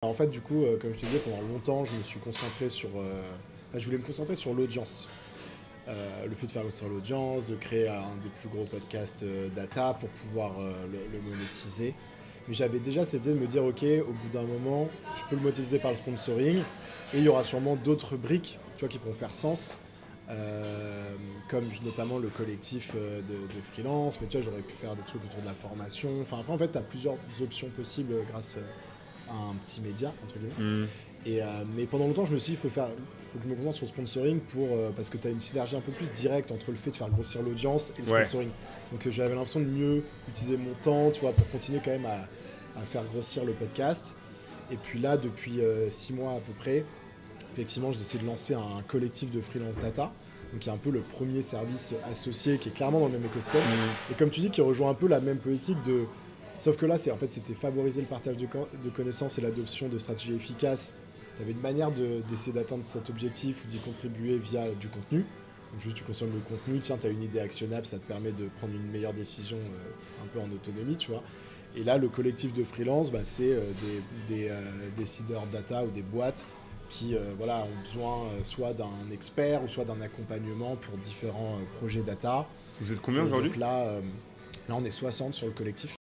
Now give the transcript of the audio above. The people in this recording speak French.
En fait, du coup, comme je te disais, pendant longtemps, je me suis concentré sur. Je voulais me concentrer sur l'audience. Le fait de faire grossir l'audience, de créer un des plus gros podcasts data pour pouvoir le monétiser. Mais j'avais déjà cette idée de me dire, ok, au bout d'un moment, je peux le monétiser par le sponsoring et il y aura sûrement d'autres briques, tu vois, qui pourront faire sens. Comme notamment le collectif de freelance, mais tu vois, j'aurais pu faire des trucs autour de la formation. Enfin, après, en fait, tu as plusieurs options possibles grâce à un petit média, entre guillemets. Hmm. Mais pendant longtemps, je me suis dit, faut que je me concentre sur le sponsoring parce que tu as une synergie un peu plus directe entre le fait de faire grossir l'audience et le Ouais. sponsoring. Donc j'avais l'impression de mieux utiliser mon temps, tu vois, pour continuer quand même à faire grossir le podcast. Et puis là, depuis 6 mois à peu près, effectivement, j'ai décidé de lancer un collectif de freelance data. Donc, qui est un peu le premier service associé qui est clairement dans le même écosystème. Hmm. Et comme tu dis, qui rejoint un peu la même politique de. Sauf que là, c'était favoriser le partage de connaissances et l'adoption de stratégies efficaces. Tu avais une manière d'essayer d'atteindre cet objectif ou d'y contribuer via du contenu. Donc, juste tu consommes le contenu, tiens, tu as une idée actionnable, ça te permet de prendre une meilleure décision un peu en autonomie, tu vois. Et là, le collectif de freelance, c'est des décideurs data ou des boîtes qui voilà, ont besoin soit d'un expert ou soit d'un accompagnement pour différents projets data. Vous êtes combien Et aujourd'hui? donc là, on est 60 sur le collectif.